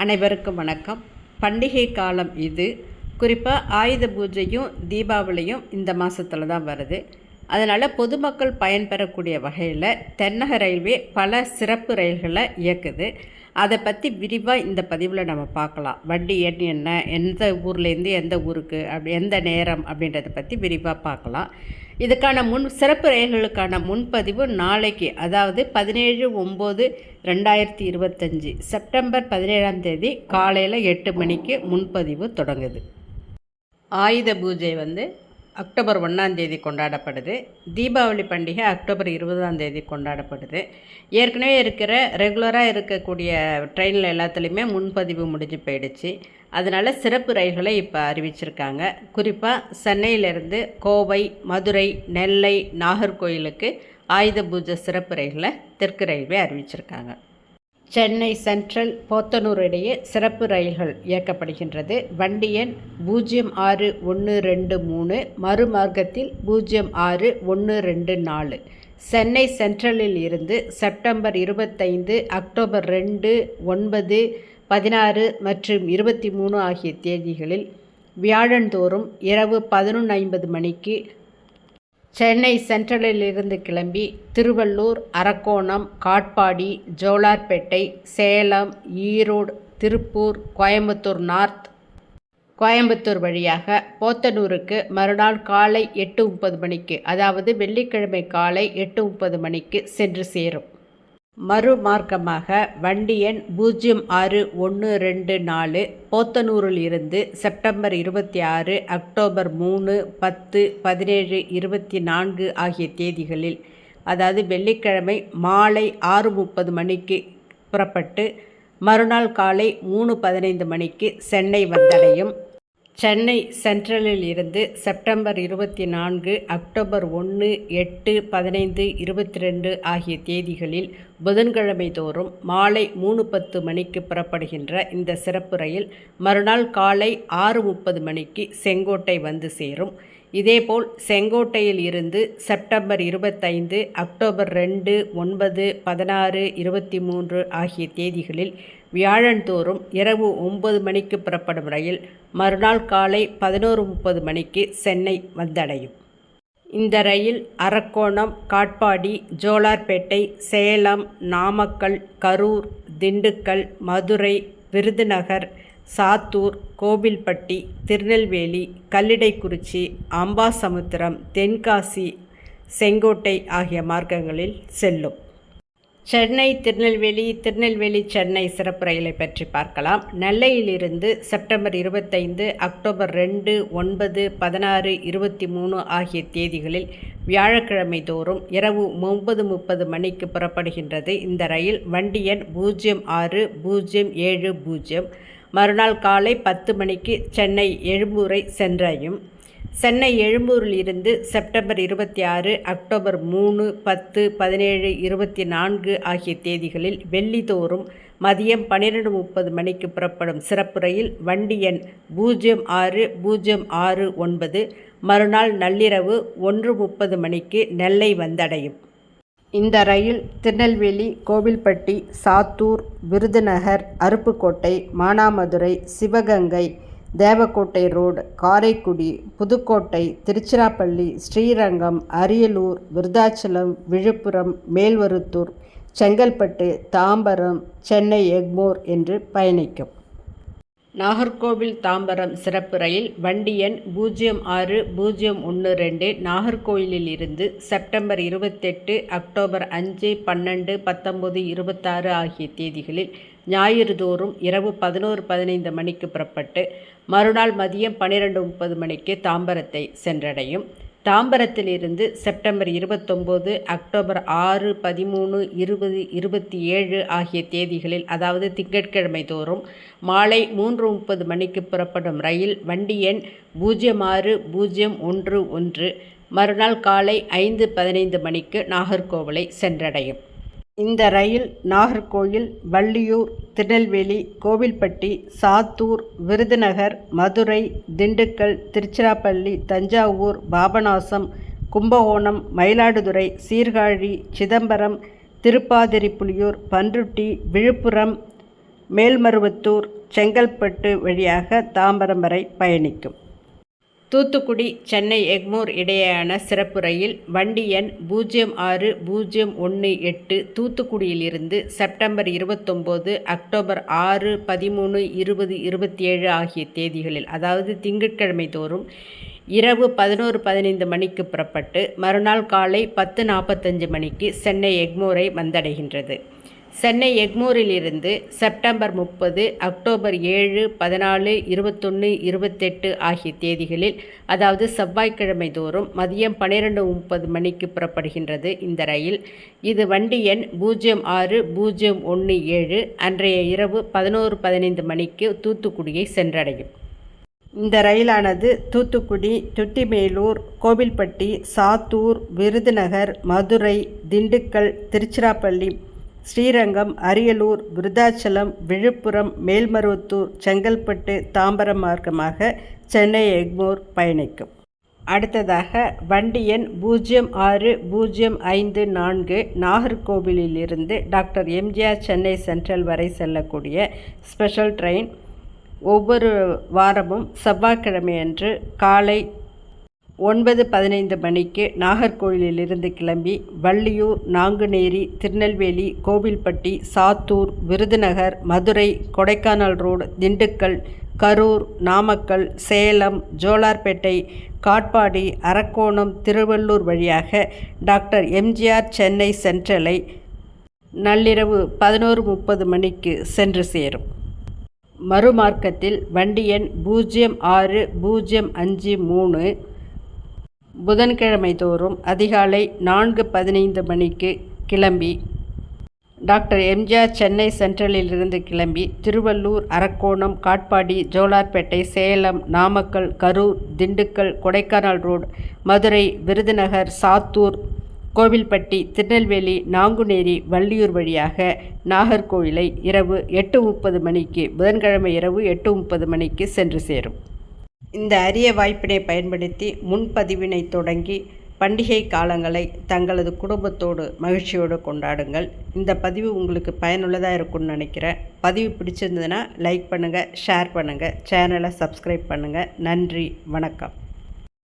அனைவருக்கும் வணக்கம். பண்டிகை காலம் இது. குறிப்பாக ஆயுத பூஜையும் தீபாவளியும் இந்த மாதத்தில் தான் வருது. அதனால் பொதுமக்கள் பயன்பெறக்கூடிய வகையில் தென்னக ரயில்வே பல சிறப்பு ரயில்களை இயக்குது. அதை பற்றி விரிவாக இந்த பதிவில் நம்ம பார்க்கலாம். வண்டி எண் என்ன, எந்த ஊர்லேருந்து எந்த ஊருக்கு, எந்த நேரம் அப்படின்றத பற்றி விரிவாக பார்க்கலாம். இதுக்கான சிறப்பு ரயில்களுக்கான முன்பதிவு நாளைக்கு, அதாவது 17/9/2025 செப்டம்பர் 17 காலையில் 8 மணிக்கு முன்பதிவு தொடங்குது. ஆயுத பூஜை அக்டோபர் 1 கொண்டாடப்படுது. தீபாவளி பண்டிகை அக்டோபர் 20 கொண்டாடப்படுது. ஏற்கனவே ரெகுலராக இருக்கக்கூடிய ட்ரெயினில் எல்லாத்துலேயுமே முன்பதிவு முடிஞ்சு போயிடுச்சு. அதனால் சிறப்பு ரயில்களை இப்போ அறிவிச்சிருக்காங்க. குறிப்பாக சென்னையிலேருந்து கோவை, மதுரை, நெல்லை, நாகர்கோயிலுக்கு ஆயுத பூஜை சிறப்பு ரயில்களை தெற்கு ரயில்வே அறிவிச்சிருக்காங்க. சென்னை சென்ட்ரல், போத்தனூர் இடையே சிறப்பு ரயில்கள் இயக்கப்படுகின்றது. வண்டி எண் 06123, மறுமார்க்கத்தில் 06124. சென்னை சென்ட்ரலில் இருந்து செப்டம்பர் 25, அக்டோபர் 2, 9, 16 மற்றும் 23 ஆகிய தேதிகளில் வியாழந்தோறும் இரவு 11:50 மணிக்கு சென்னை சென்ட்ரலில் இருந்து கிளம்பி திருவள்ளூர், அரக்கோணம், காட்பாடி, ஜோலார்பேட்டை, சேலம், ஈரோடு, திருப்பூர், கோயம்புத்தூர் நார்த், கோயம்புத்தூர் வழியாக போத்தனூருக்கு மறுநாள் காலை 8:30 மணிக்கு, அதாவது வெள்ளிக்கிழமை காலை 8:30 மணிக்கு சென்று சேரும். மறுமார்க்கமாக வண்டி எண் 06124 போத்தனூரில் இருந்து செப்டம்பர் 26, அக்டோபர் 3, 10, 17, 24 ஆகிய தேதிகளில், அதாவது வெள்ளிக்கிழமை மாலை 6:30 மணிக்கு புறப்பட்டு மறுநாள் காலை 3:15 மணிக்கு சென்னை வந்தடையும். சென்னை சென்ட்ரலில் இருந்து செப்டம்பர் 24, அக்டோபர் 1, 8, 15, 22 ஆகிய தேதிகளில் புதன்கிழமை தோறும் மாலை 3:10 மணிக்கு புறப்படுகின்ற இந்த சிறப்பு ரயில் மறுநாள் காலை 6:30 மணிக்கு செங்கோட்டை வந்து சேரும். இதேபோல் செங்கோட்டையில் இருந்து செப்டம்பர் 25, அக்டோபர் 2, 9, 16, 23 ஆகிய தேதிகளில் வியாழந்தோறும் இரவு 9 மணிக்கு புறப்படும் ரயில் மறுநாள் காலை 11:30 மணிக்கு சென்னை வந்தடையும். இந்த ரயில் அரக்கோணம், காட்பாடி, ஜோலார்பேட்டை, சேலம், நாமக்கல், கரூர், திண்டுக்கல், மதுரை, விருதுநகர், சாத்தூர், கோவில்பட்டி, திருநெல்வேலி, கல்லிடைக்குறிச்சி, அம்பாசமுத்திரம், தென்காசி, செங்கோட்டை ஆகிய மார்க்கங்களில் செல்லும். சென்னை திருநெல்வேலி, திருநெல்வேலி சென்னை சிறப்பு ரயிலை பற்றி பார்க்கலாம். நெல்லையிலிருந்து செப்டம்பர் 25, அக்டோபர் 2, 9, 16, 23 ஆகிய தேதிகளில் வியாழக்கிழமை தோறும் இரவு 9:30 மணிக்கு புறப்படுகின்றது. இந்த ரயில் வண்டி எண் 06070, மறுநாள் காலை 10 மணிக்கு சென்னை எழும்பூரை சென்றடையும். சென்னை எழும்பூரில் இருந்து செப்டம்பர் 26, அக்டோபர் 3, 10, 17, 24 ஆகிய தேதிகளில் வெள்ளிதோறும் மதியம் 12:30 மணிக்கு புறப்படும் சிறப்பு ரயில் வண்டி எண் 06069 மறுநாள் நள்ளிரவு 1:30 மணிக்கு நெல்லை வந்தடையும். இந்த ரயில் திருநெல்வேலி, கோவில்பட்டி, சாத்தூர், விருதுநகர், அருப்புக்கோட்டை, மானாமதுரை, சிவகங்கை, தேவக்கோட்டை ரோடு, காரைக்குடி, புதுக்கோட்டை, திருச்சிராப்பள்ளி, ஸ்ரீரங்கம், அரியலூர், விருதாச்சலம், விழுப்புரம், மேல்மருவத்தூர், செங்கல்பட்டு, தாம்பரம், சென்னை எக்மோர் என்று பயணிக்கும். நாகர்கோவில் தாம்பரம் சிறப்பு ரயில் வண்டி எண் 06012 நாகர்கோவிலில் இருந்து செப்டம்பர் 28, அக்டோபர் 5, 12, 19, 26 ஆகிய தேதிகளில் ஞாயிறு தோறும் இரவு 11:15 மணிக்கு புறப்பட்டு மறுநாள் மதியம் 12:30 மணிக்கு தாம்பரத்தை சென்றடையும். தாம்பரத்தில் இருந்து செப்டம்பர் 29, அக்டோபர் 6, 13, 20, 27 ஆகிய தேதிகளில், அதாவது திங்கட்கிழமை தோறும் மாலை 3:30 மணிக்கு புறப்படும் ரயில் வண்டி எண் 06011 மறுநாள் காலை 5:15 மணிக்கு நாகர்கோவிலை சென்றடையும். இந்த ரயில் நாகர்கோயில், வள்ளியூர், திருநெல்வேலி, கோவில்பட்டி, சாத்தூர், விருதுநகர், மதுரை, திண்டுக்கல், திருச்சிராப்பள்ளி, தஞ்சாவூர், பாபநாசம், கும்பகோணம், மயிலாடுதுறை, சீர்காழி, சிதம்பரம், திருப்பாதிரிப்புலியூர், பண்ருட்டி, விழுப்புரம், மேல்மருவத்தூர் செங்கல்பட்டு வழியாக தாம்பரம் வரை பயணிக்கும். தூத்துக்குடி சென்னை எக்மோர் இடையேயான சிறப்பு ரயில் வண்டி எண் 06018 தூத்துக்குடியிலிருந்து செப்டம்பர் 29, அக்டோபர் 6, 13, 20, 27 ஆகிய தேதிகளில், அதாவது திங்கட்கிழமை தோறும் இரவு 11:15 மணிக்கு புறப்பட்டு மறுநாள் காலை 10:45 மணிக்கு சென்னை எக்மோரை வந்தடைகின்றது. சென்னை எக்மோரிலிருந்து செப்டம்பர் 30, அக்டோபர் 7, 14, 21, 28 ஆகிய தேதிகளில், அதாவது செவ்வாய்க்கிழமை தோறும் மதியம் 12:30 மணிக்கு புறப்படுகின்றது இந்த ரயில். இது வண்டி எண் 06017 அன்றைய இரவு 11:15 மணிக்கு தூத்துக்குடியை சென்றடையும். இந்த ரயிலானது தூத்துக்குடி, துத்திமேலூர், கோவில்பட்டி, சாத்தூர், விருதுநகர், மதுரை, திண்டுக்கல், திருச்சிராப்பள்ளி, ஸ்ரீரங்கம், அரியலூர், விருதாச்சலம், விழுப்புரம், மேல்மருவத்தூர், செங்கல்பட்டு, தாம்பரம் மார்க்கமாக சென்னை எக்மோர் பயணிக்கும். அடுத்ததாக வண்டி எண் 06054 நாகர்கோவிலிருந்து டாக்டர் எம்ஜிஆர் சென்னை சென்ட்ரல் வரை செல்லக்கூடிய ஸ்பெஷல் ட்ரெயின் ஒவ்வொரு வாரமும் செவ்வாய்க்கிழமையன்று காலை 9:15 மணிக்கு நாகர்கோவிலிருந்து கிளம்பி வள்ளியூர், நாங்குநேரி, திருநெல்வேலி, கோவில்பட்டி, சாத்தூர், விருதுநகர், மதுரை, கொடைக்கானல் ரோடு, திண்டுக்கல், கரூர், நாமக்கல், சேலம், ஜோலார்பேட்டை, காட்பாடி, அரக்கோணம், திருவள்ளூர் வழியாக டாக்டர் எம்ஜிஆர் சென்னை சென்ட்ரலை நள்ளிரவு 11:30 மணிக்கு சென்று சேரும். மறுமார்க்கத்தில் வண்டி எண் 06053 புதன்கிழமை தோறும் அதிகாலை 4:15 மணிக்கு கிளம்பி டாக்டர் எம்ஜிஆர் சென்னை சென்ட்ரலிலிருந்து கிளம்பி திருவள்ளூர், அரக்கோணம், காட்பாடி, ஜோலார்பேட்டை, சேலம், நாமக்கல், கரூர், திண்டுக்கல், கொடைக்கானல் ரோடு, மதுரை, விருதுநகர், சாத்தூர், கோவில்பட்டி, திருநெல்வேலி, நாங்குநேரி, வள்ளியூர் வழியாக நாகர்கோவிலை இரவு 8:30 மணிக்கு புதன்கிழமை இரவு 8:30 மணிக்கு சென்று சேரும். இந்த அரிய வாய்ப்பினை பயன்படுத்தி முன்பதிவினை தொடங்கி பண்டிகை காலங்களை தங்களது குடும்பத்தோடு மகிழ்ச்சியோடு கொண்டாடுங்கள். இந்த பதிவு உங்களுக்கு பயனுள்ளதாக இருக்கும்னு நினைக்கிறேன். பதிவு பிடிச்சிருந்ததுன்னா லைக் பண்ணுங்கள், ஷேர் பண்ணுங்கள், சேனலை சப்ஸ்கிரைப் பண்ணுங்கள். நன்றி, வணக்கம்.